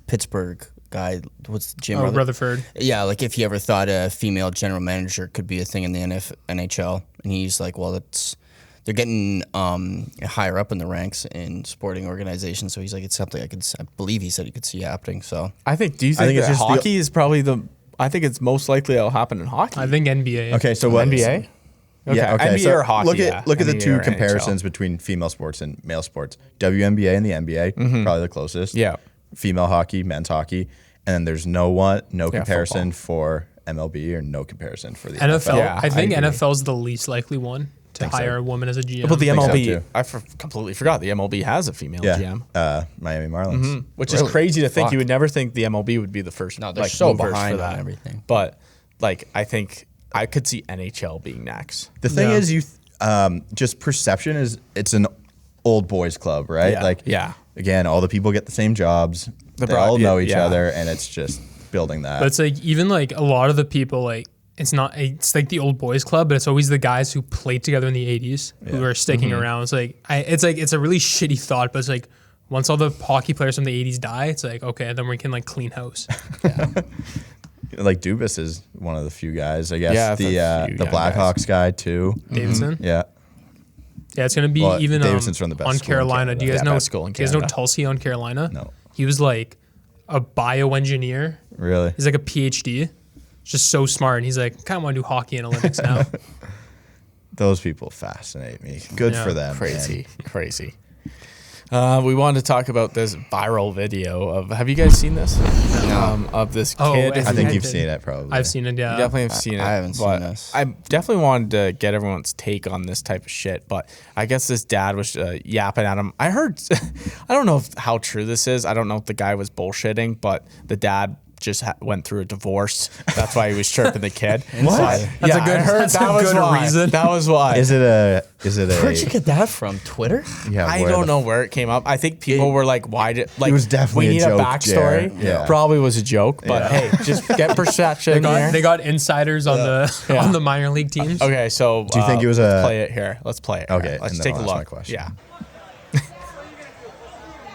Pittsburgh guy, what's Jim Rutherford? Yeah, like if he ever thought a female general manager could be a thing in the NHL, and he's like, well, they're getting higher up in the ranks in sporting organizations. So he's like, it's something I believe he said he could see happening. So I think. Do you think that hockey is probably I think it's most likely it'll happen in hockey. I think NBA. Okay, so what NBA? Okay. Yeah, okay. NBA so or hockey. Look at the two NHL. comparisons between female sports and male sports. WNBA and the NBA, probably the closest. Yeah. Female hockey, men's hockey, and then there's no comparison football. For MLB or no comparison for the NFL. NFL. I think NFL's the least likely one to hire a woman as a GM. But the MLB, so completely forgot the MLB has a female GM. Miami Marlins. Which is crazy to think. You would never think the MLB would be the first. No, they're so behind for that. on everything. But like, I think I could see NHL being next. The thing is, just perception is it's an old boys club, right? Again, all the people get the same jobs. They all know each other, and it's just building that. But it's like even like a lot of the people like. It's like the old boys club, but it's always the guys who played together in the 80s who are sticking around. It's like it's a really shitty thought, but it's like once all the hockey players from the 80s die, it's like okay, then we can like clean house. Like Dubas is one of the few guys, I guess. Yeah, the Blackhawks guy too. Davidson. Yeah. Yeah, it's gonna be even Davidson's from the best on school in Carolina. Canada. Do you guys know? Best school in Do you guys know Canada. Tulsi on Carolina? No. He was like a bioengineer. Really? He's like a PhD. Just so smart, and he's like, kind of want to do hockey analytics now. Those people fascinate me. Good for them. Crazy. We wanted to talk about this viral video of. Have you guys seen this? Of this kid. I think you've seen it probably. I've seen it. Yeah, You definitely have seen it. I haven't seen this. I definitely wanted to get everyone's take on this type of shit, but I guess this dad was yapping at him. I heard. I don't know how true this is. I don't know if the guy was bullshitting, but the dad just went through a divorce. That's why he was chirping the kid. What? That's a good reason. That was why. Is it a? Where'd you get that from? Twitter? Yeah. I don't know where it came up. I think people were like, "Why did like?" It was definitely we need a joke, a backstory. Jared. Yeah. Probably was a joke, but hey, just get perception here. They got insiders on the on the minor league teams. Okay, so do you think it was let's play it here? Let's play it. Okay, let's and then take I'll a ask my look. question. Yeah.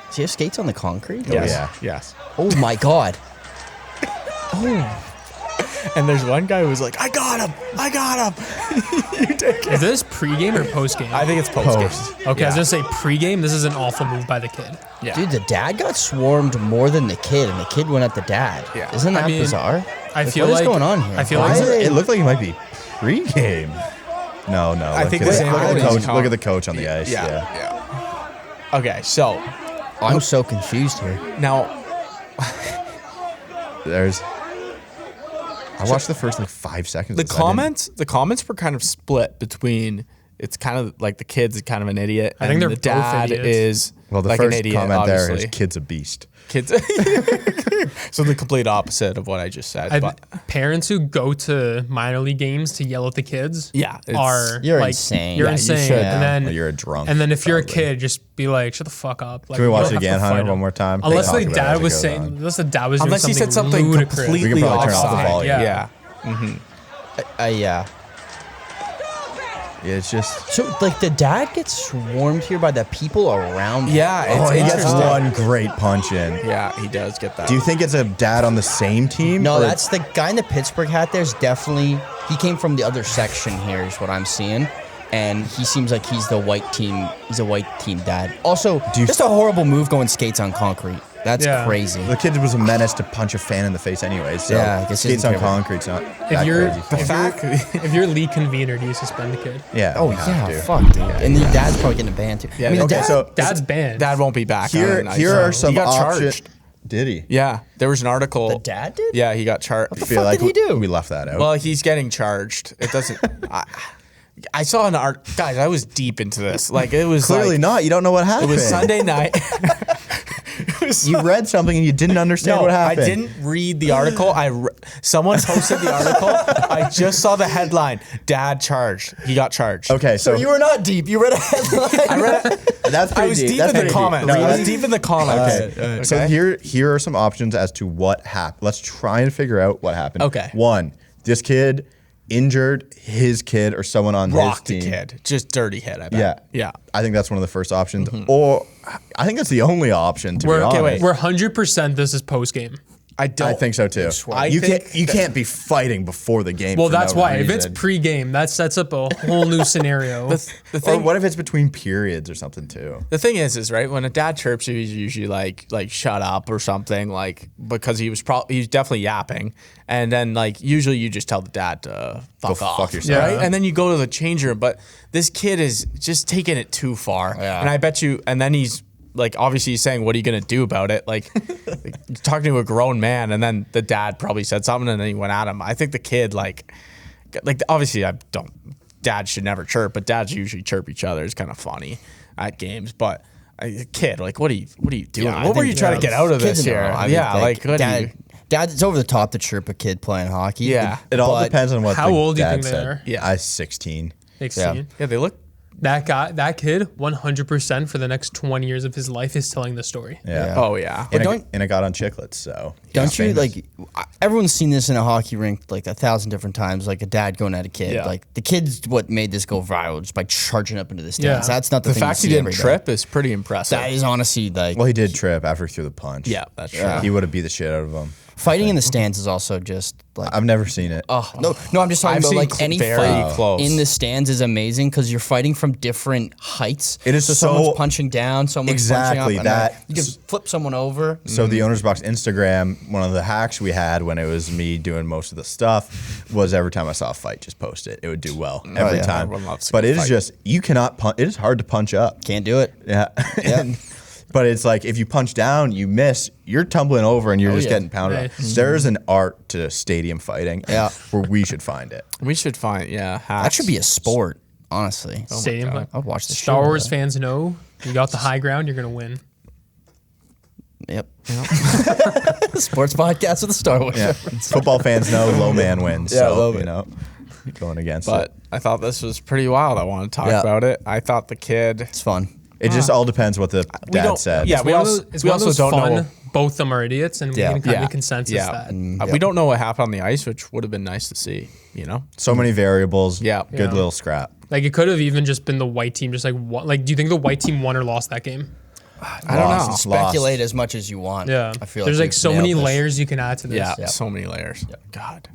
Does he have skates on the concrete? Yes. yeah. Yes. Oh my god. And there's one guy who was like, I got him. You take it. Is this pregame or postgame? I think it's post. Okay, I was gonna say pregame. This is an awful move by the kid. Yeah. Dude, the dad got swarmed more than the kid, and the kid went at the dad. Yeah. Isn't that I mean, bizarre? I feel what is like going on here? I feel Why like is it looked like it might be pregame. No. I think the same opening look at the coach on the ice. Yeah. Okay, so I'm so confused here. now I watched the first 5 seconds. the comments were kind of split between it's kind of like the kid's kind of an idiot. I think and they're the both dad idiots. is Well, the like first an idiot, comment obviously. there is kid's a beast. Kids. So the complete opposite of what I just said. But Parents who go to minor league games to yell at the kids, yeah, are You're like, insane. You're Yeah, you insane. should. And then Well, you're a drunk. And then if you're a probably. kid, just be like, shut the fuck up. Like, Can we you watch don't it have to again, fight Hunter, him. one more time? Unless Talk the about it dad as it was goes saying, on. unless the dad was unless doing he said something ludicrous. completely We can probably turn off the offside. volume. Yeah. Yeah. Yeah, it's just. So, like, the dad gets swarmed here by the people around him. Yeah, it's He gets interesting. one great punch in. Yeah, he does get that. Do you think it's a dad on the same team? No, or- that's the guy in the Pittsburgh hat. There's definitely he came from the other section here, is what I'm seeing, and he seems like he's the white team. He's a white team dad. Also, just a horrible move going skates on concrete. That's Yeah. crazy. The kid was a menace to punch a fan in the face anyway. So Yeah, I guess he skates on doesn't care. concrete's not If that you're crazy. the fact if you're league convener, do you suspend the kid? Yeah. Oh you have yeah, to. fuck, dude. And the dad's probably getting a ban too. Yeah, I mean, okay, the dad, so Dad's banned. Dad won't be back. on Here, the night, here so. are some He got options. charged. Did he? Yeah, there was an article. the dad did. Yeah, he got charged. the fuck did he do? We left that out. Well, he's getting charged. It doesn't. I saw an art, guys. I was deep into this. Like it was Clearly like, not. You don't know what It happened. was Sunday night. You read something and you didn't understand No, what I happened. didn't read the article. Someone posted the article. I just saw the headline. Dad charged. He got charged. Okay, so You were not deep. You read a headline. I read it. that's pretty I was deep That's in the pretty comments. No, I was that's- deep in the comments. Okay. So here are some options as to what happened. Let's try and figure out what happened. Okay. One, this kid injured his kid or someone on Rocked his the team. kid. Just dirty hit, I bet. Yeah. Yeah. I think that's one of the first options. Or I think that's the only option, to be honest. okay, wait. We're 100% this is post game. I don't. I think so too. You can't be fighting before the game. Well, for that's no why. If it's reason. pre-game, that sets up a whole new scenario. The Or thing, what if it's between periods or something too? the thing is right when a dad chirps you, he's usually like shut up or something, like because he was definitely yapping, and then like usually you just tell the dad to fuck off, fuck yourself. right? Yeah. And then you go to the change room, but this kid is just taking it too far, Yeah. and I bet you, and then he's. Like obviously he's saying, "What are you gonna do about it?" Like talking to a grown man, and then the dad probably said something, and then he went at him. I think the kid like obviously I don't. Dads should never chirp, but dads usually chirp each other. It's kind of funny at games, but a kid like, what are you doing? Yeah, I what were think you trying to get out of kids this in here? general, I mean, Yeah, like what dad. do you? Dad, it's over the top to chirp a kid playing hockey. Yeah. It all but depends on what How the old do you dad think they said. are? Yeah. I was 16. 16. Yeah, they look. That kid, 100% for the next 20 years of his life is telling the story. Yeah. Yeah. Oh yeah. But And it got on chiclets, so. Don't you famous. like? Everyone's seen this in a hockey rink like 1,000 different times. Like a dad going at a kid. Yeah. Like the kid's what made this go viral just by charging up into the stands. Yeah. That's not the The thing fact you he see didn't every day. trip is pretty impressive. That is honestly like Well, he did trip after he threw the punch. Yeah, that's true. He would have beat the shit out of him. fighting in the stands is also just like. I've never seen it. Oh no! I'm just talking I've about seen like any very fight close. in the stands is amazing because you're fighting from different heights. It is so so- someone's punching down, someone's Exactly, punching up, and that- you can flip someone over. So the OwnersBox Instagram, one of the hacks we had when it was me doing most of the stuff was every time I saw a fight, just post it. It would do well every yeah. time. Everyone loves a But good it is fight. just you cannot punch. It is hard to punch up. Can't do it. Yeah. But it's like if you punch down, you miss, you're tumbling over and you're just yeah. getting pounded Right. up. There's an art to stadium fighting Yeah. where we should find it. We should find That should be a sport, honestly. Stadium. God. I'd watch the Star Wars fans know you got the high ground, you're going to win. Yep. Sports podcast with the Star Wars. Yeah. Football fans know low man wins. Yeah, so, low man. you know, going against But it. I thought this was pretty wild. I want to talk Yeah. about it. I thought the kid. It's fun. It just all depends what the dad don't- said. yeah, we also don't know. Both of them are idiots, and Yeah. we can kind Yeah, of consensus yeah. that. We don't know what happened on the ice, which would have been nice to see. You know. So many variables. Yeah. Good Yeah. little scrap. Like it could have even just been the white team, just like what? Like, do you think the white team won or lost that game? I don't know. Lost. Speculate as much as you want. Yeah, I feel there's like like so many layers. layers you can add to this. Yeah, so many layers. God,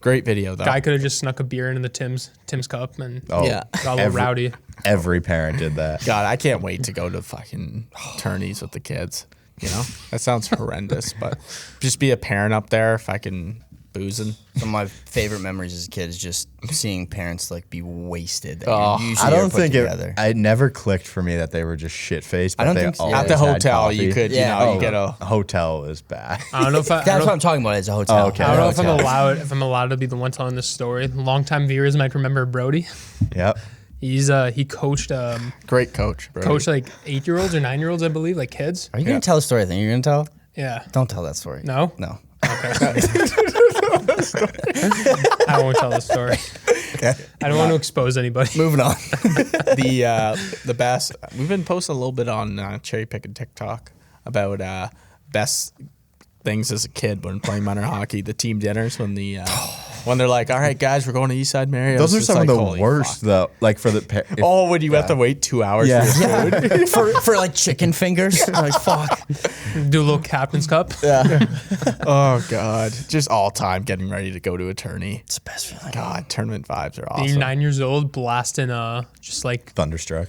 great video though. Guy could have just snuck a beer into the Tim's cup and Oh, Yeah. got a little rowdy. Every parent did that. God, I can't wait to go to fucking tourneys with the kids. You know, that sounds horrendous, but just be a parent up there if I can boozing. Some of my favorite memories as a kid is just seeing parents like be wasted. I don't think it never clicked for me that they were just shit faced. I don't think so. At the hotel, you could, you get a hotel is bad. I don't know if That's what I'm talking about. Is a hotel. Oh, okay. I don't know if I'm allowed to be the one telling this story. Longtime viewers might remember Brody. Yep. He coached great coach, bro. Coached like 8-year-olds or 9-year-olds, I believe, like kids. Are you gonna tell a story? I think you're gonna tell. Yeah. Don't tell that story. No. No. Okay. I won't tell the story. Okay. I don't want to expose anybody. Moving on. The best. We've been posting a little bit on Cherry Pickin TikTok about best things as a kid when playing minor hockey. The team dinners when they're like, all right, guys, we're going to Eastside Mario's. Those are some of the worst, though. Like for the when you have to wait 2 hours for your food. for like chicken fingers. Like fuck. Do a little captain's cup. Yeah. Oh God, just all time getting ready to go to a tourney. It's the best feeling. God, tournament vibes are awesome. Being 9 years old, blasting just like Thunderstruck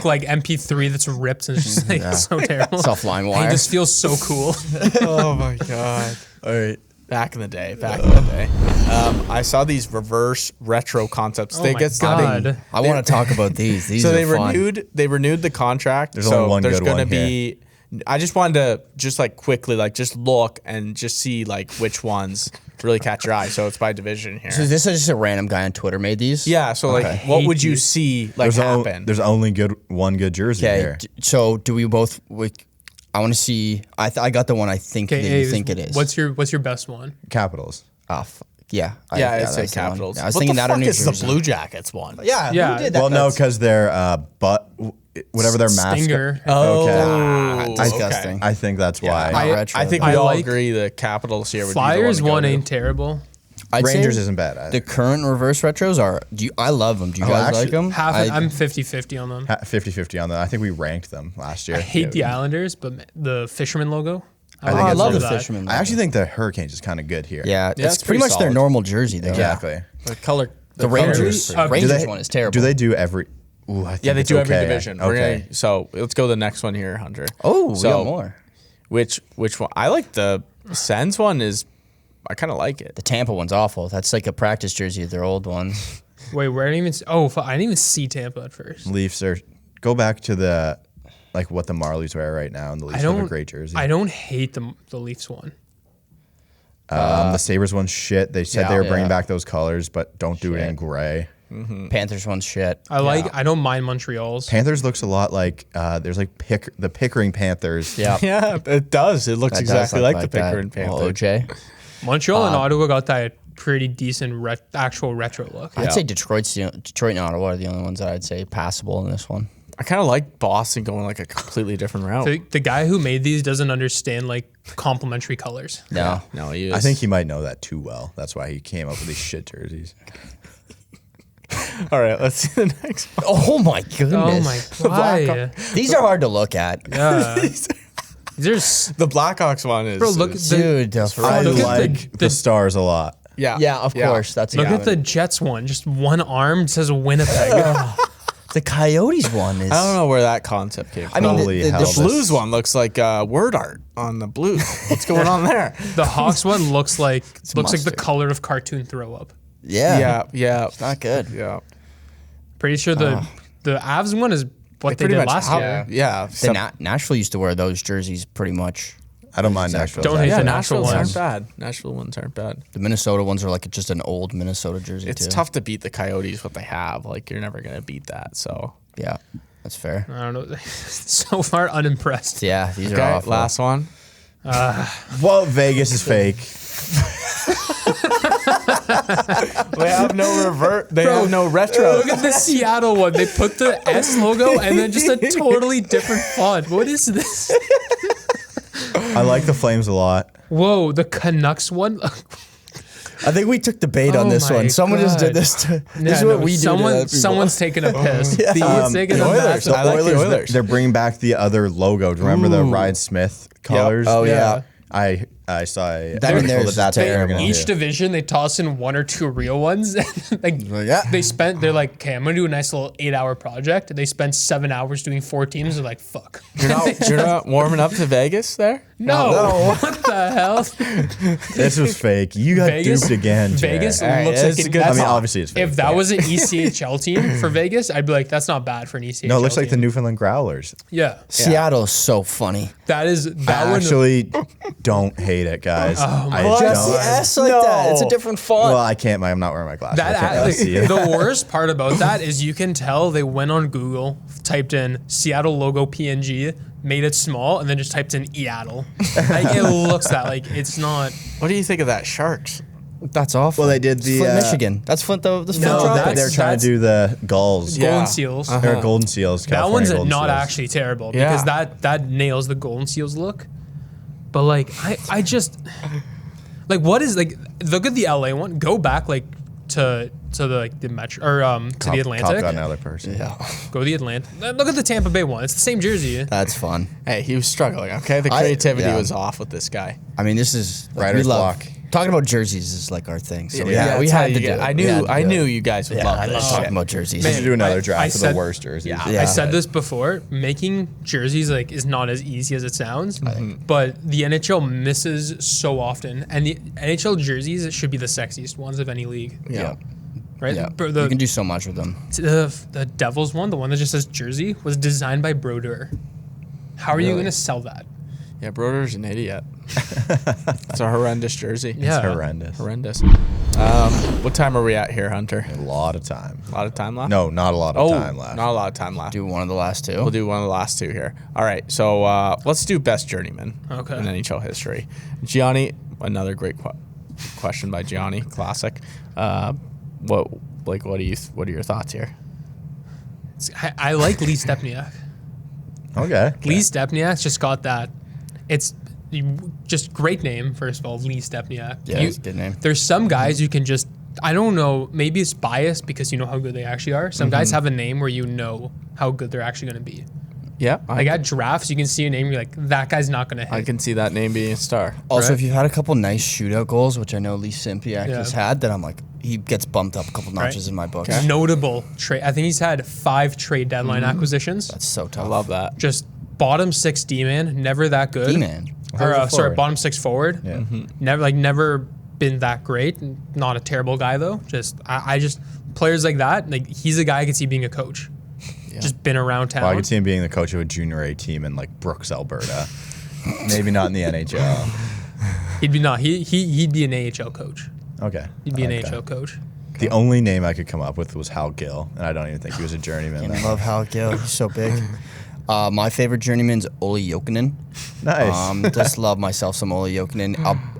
like MP3 that's ripped and it's just like so terrible. It's offline wire. It just feels so cool. Oh my God. All right. Back in the day. I saw these reverse retro concepts. Oh my God. I want to talk about these. These so are they fun. renewed the contract. There's only one there's good gonna one be. I just wanted to just like quickly like just look and just see like which ones really catch your eye. So it's by division here. So this is just a random guy on Twitter made these? Yeah. So like, what would you see like happen? There's only one good jersey here. So do we both? I want to see. I got the one I think that you think it is. What's your best one? Capitals. Yeah. I'd say Capitals. I was thinking that or New is Jersey. the Blue Jackets one? Yeah. Yeah. Who did that? Well, no, because they're whatever their mascot. Stinger. Oh, disgusting. I think that's why. I think we all agree the Capitals here would Flyers be the one to ain't terrible. Rangers isn't bad either. The current reverse retros are. I love them. Do you guys like them? I'm 50-50 on them. 50-50 on them. I think we ranked them last year. I hate the Islanders, but the Fisherman logo. I love the that. Fisherman. I actually think the Hurricanes is kind of good here. Yeah, Yeah, it's it's pretty pretty much their solid. normal jersey though. Exactly. The color. The Rangers. color- Rangers one is terrible. Do they do every? Ooh, I think Yeah, they it's do every okay. division. Okay. So let's go to the next one here, Hunter. Oh, we so got more. Which one? I like the Sens one. I kind of like it. The Tampa one's awful. That's like a practice jersey of their old one. Wait, where I didn't even. I didn't even see Tampa at first. Leafs are. Go back to the what the Marlies wear right now, and the Leafs have a great jersey. I don't hate the Leafs one. The Sabres one's shit. They said they were bringing Yeah. back those colors, but don't do it in gray. Panthers one's shit. I don't mind Montreal's. Panthers looks a lot like there's like the Pickering Panthers. Yeah. Yeah, it does. It looks That exactly does like look the that. Pickering Panther. Well, OJ. Montreal and Ottawa got that pretty decent actual retro look. I'd say Detroit and Ottawa are the only ones that I'd say passable in this one. I kind of like Boston going like a completely different route. The guy who made these doesn't understand like complementary colors. No. No, he is. I think he might know that too well. That's why he came up with these shit jerseys. All right, let's see the next one. Oh my goodness. Oh my god. These are hard to look at. Yeah. There's The Blackhawks one is. bro. Look at Dude, I look at like the Stars a lot. Yeah. Yeah, of course. That's a look good at the one. Jets one. Just one arm it says Winnipeg. The Coyotes one is. I don't know where that concept came from. I mean, Holy the hell. The Blues one looks like word art on the Blues. What's going on there? The Hawks one looks like the mustard. color of cartoon throw up. Yeah. Yeah. Not good. Yeah. Pretty sure the Avs one is what they Pretty did much last how- year. Yeah. Nashville used to wear those jerseys pretty much. I don't mind Nashville. Don't hate Yeah, the Nashville Nashville ones ones. aren't bad. Nashville ones aren't bad. The Minnesota ones are like just an old Minnesota jersey It's too. tough to beat the Coyotes what they have. Like you're never gonna beat that. So Yeah, that's fair. I don't know. So far unimpressed. Yeah, these are okay, awful. last one. Well, Vegas is fake. They have no revert. They have no retro. Look at the Seattle one. They put the S logo and then just a totally different font. What is this? I like the Flames a lot. Whoa, the Canucks one. I think we took the bait on Oh this my one. Someone just did God. this. This Yeah, is what no, we do. to other people. Someone's taking a piss. He's taking the a Oilers. massive- I like the Oilers. They're bringing back the other logo. Do you remember the Ryan Smith colors? Oh yeah. I saw a That one there article is that's what they're terrible. gonna Each do. division, they toss in one or two real ones. Like Yeah. they're like, okay, I'm gonna do a nice little 8-hour project. They spent 7 hours doing 4 teams. They're like, fuck. You're not warming up to Vegas there? No. What the the hell? This was fake. You got duped again, Jay. Vegas All right, looks that's like a good I mean, talk. obviously it's fake. if that was an ECHL team for Vegas, I'd be like, that's not bad for an ECHL. No, it looks like the team. Newfoundland Growlers. Yeah, Seattle's so funny. that I one. actually don't hate it, guys. I Just don't. the S like that. It's a different font. Well, I can't. I'm not wearing my glasses. I can't That really see it. the worst part about that is you can tell they went on Google, typed in Seattle logo PNG, made it small, and then just typed in Seattle. Like it looks that like it's not. What do you think of that Sharks? That's awful. Well, they did It's the, Flint, Michigan. That's Flint. The Flint No, Tropics. that's- They're trying to do the Gulls. Yeah. Golden Seals. They're Golden Seals. That California one's Golden not Seals. actually terrible Yeah. because that nails the Golden Seals look. But like I just like what is like look at the LA one. Go back like to the like the Metro or to the Atlantic. Cop got another person. Yeah. Go to the Atlantic. Look at the Tampa Bay one. It's the same jersey. That's fun. Hey, he was struggling. Okay, the creativity yeah. was off with this guy. I mean, this is like, Writer's we love block. talking about jerseys is like our thing. So we that's how had you to do get- it. I We had knew to I do knew it. you guys would Yeah, love I this love shit. talking about jerseys. We should do another I draft of said- the worst jerseys. Yeah. I said this before. Making jerseys like is not as easy as it sounds, but the NHL misses so often, and the NHL jerseys should be the sexiest ones of any league, Yeah. right? Yeah. But You can do so much with them. the Devils one, the one that just says jersey, was designed by Brodeur. How are you going to sell that? Yeah, Broder's an idiot. It's a horrendous jersey. Yeah. It's horrendous. Horrendous. What time are we at here, Hunter? A lot of time. A lot of time left? No, not a lot of time left. Not a lot of time left. Do one of the last two. We'll do one of the last two here. All right, so let's do best journeyman Okay. in NHL history. Gianni, another great question by Gianni, classic. What are your thoughts here? I like Lee Stepniak. Okay. Lee Stepniak's just got that. It's just great name, first of all, Lee Stepniak. Yeah, it's a good name. There's some guys you can just, I don't know, maybe it's biased because you know how good they actually are. Some guys have a name where you know how good they're actually going to be. Yeah, Like at drafts, you can see a name, you're like, that guy's not going to I hit. can see that name being a star. Also, Right. if you've had a couple nice shootout goals, which I know Lee Simpiak Yeah. has had, then I'm like, he gets bumped up a couple notches in my book. Notable trade. I think he's had 5 trade deadline acquisitions. That's so tough. I love that. Just bottom 6 D-man, never that good. D-man. Or, How's the sorry, forward? bottom 6 forward. Yeah. Never been that great. Not a terrible guy though. Just I just players like that. Like he's a guy I could see being a coach. Just been around town. Well, I could see him being the coach of a junior A team in like Brooks, Alberta. Maybe not in the NHL. He'd be not. He'd be an AHL coach. Okay. He'd be an Okay. AHL coach. The only name I could come up with was Hal Gill, and I don't even think he was a journeyman. I love Hal Gill. He's so big. My favorite journeyman's Olli Jokinen. Nice. Just love myself some Olli Jokinen.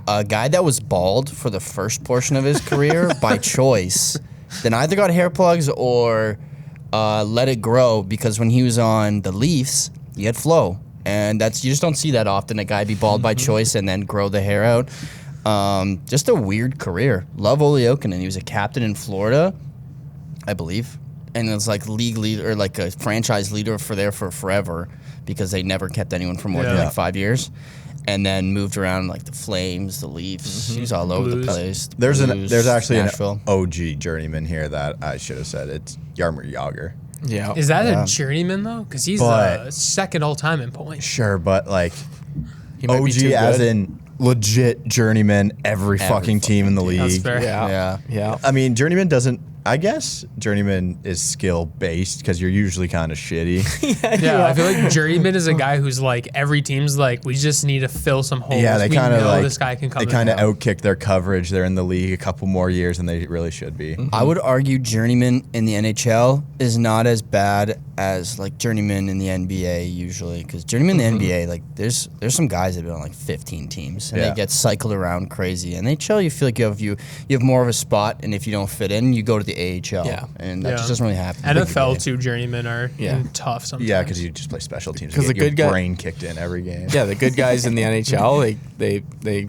A guy that was bald for the first portion of his career by choice, then either got hair plugs or let it grow because when he was on the Leafs, he had flow. And you just don't see that often, a guy be bald by choice and then grow the hair out. Just a weird career. Love Olli Jokinen. He was a captain in Florida, I believe. And it's like league leader or like a franchise leader for forever because they never kept anyone for more than Yeah. like 5 years. And then moved around like the Flames, the Leafs. He was all over the Blues. place. The There's Blues, there's actually Nashville. an OG journeyman here that I should have said. It's Jaromir Jagr. Yeah. Is that a journeyman though? Because he's But- second all time in points. Sure, but like He might be OG too as good. in legit journeyman, every fucking team in the league. That's fair. Yeah. Yeah. Yeah. I mean, journeyman doesn't. I guess journeyman is skill based because you're usually kind of shitty. Yeah, I feel like journeyman is a guy who's like every team's like we just need to fill some holes. Yeah, they We kind of know like this guy can come. they in. kind of outkick their coverage. They're in the league a couple more years than they really should be. I would argue journeyman in the NHL is not as bad as like journeyman in the NBA usually because journeyman in the NBA like there's some guys that have been on like 15 teams and Yeah. they get cycled around crazy. And NHL you feel like you have more of a spot and if you don't fit in you go to the AHL. Yeah. And that just doesn't really happen. NFL too. Journeymen are Yeah. tough sometimes. Yeah, because you just play special teams. 'Cause You the get your good guy- brain kicked in every game. Yeah, the good guys in the NHL, they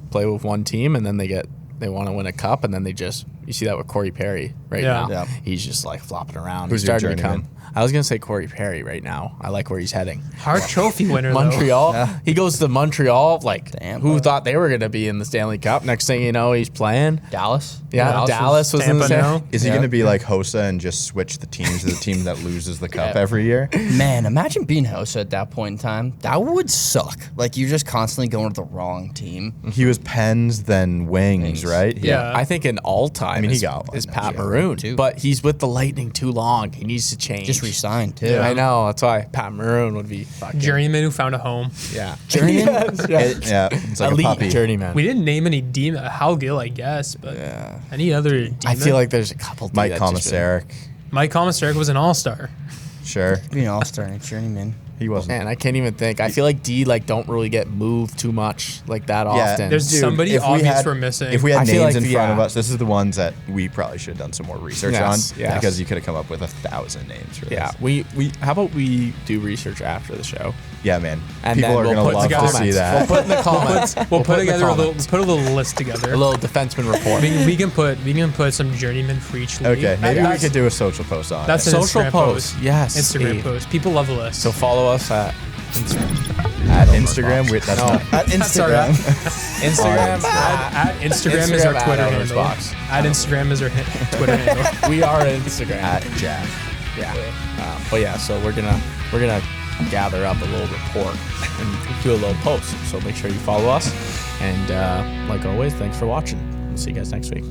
play with one team and then they want to win a cup and then they just You see that with Corey Perry right Yeah. now. Yeah. He's just like flopping around. Who's He's your starting to journeyman? come. I was gonna say Corey Perry right now. I like where he's heading. Hart Trophy winner, though. Montreal. He goes to Montreal. Like, Damn, who bro. thought they were gonna be in the Stanley Cup? Next thing you know, he's playing. Dallas. Yeah, Dallas was in the Tampa same. now. Is he Yeah. going to be like Hossa and just switch the teams to the team that loses the cup Yeah. every year? Man, imagine being Hossa at that point in time. That would suck. Like, you're just constantly going to the wrong team. He was Pens, then Wings, right? Yeah. I think an all-time mean, he is, got one is next Pat year, Maroon, too. but he's with the Lightning too long. He needs to change. Just resigned, too. Yeah. I know. That's why Pat Maroon would be fucking Journeyman who found a home. Yeah, Journeyman? Yeah, it's like elite a puppy. journeyman. We didn't name any demon. Hal Gill, I guess, but Yeah. any other demon? I feel like there's a couple. Mike that just been- Komisarek, Mike Komisarek was an all-star. sure. Be an all-star and a journeyman. He wasn't. Man, I can't even think. I feel like D don't really get moved too much like that Yeah, often. There's somebody if we obvious had- we're missing. If we had I feel names like in front of yeah. us, this is the ones that we probably should have done some more research Yes, on yes. because you could have come up with 1,000 names for yeah, this. we how about we do research after the show? Yeah, man. And People then are we'll going to put love together to see that. We'll put in the comments. we'll put in the together comments. put a little list together. a little defenseman report. we can put some journeyman for each league. Okay, maybe we That's- could do a social post on That's it. an Social Instagram post, yes, Instagram Steve. post. People love a list. So follow us at Instagram. At Instagram. That's No. not. At Instagram. Instagram. At Instagram is our Instagram Twitter at handle. OwnersBox. At Instagram is our Twitter handle. We are at Instagram. At Jack. Yeah. But yeah, so we're gonna gather up a little report and do a little post. So make sure you follow us. And like always, thanks for watching. We'll see you guys next week.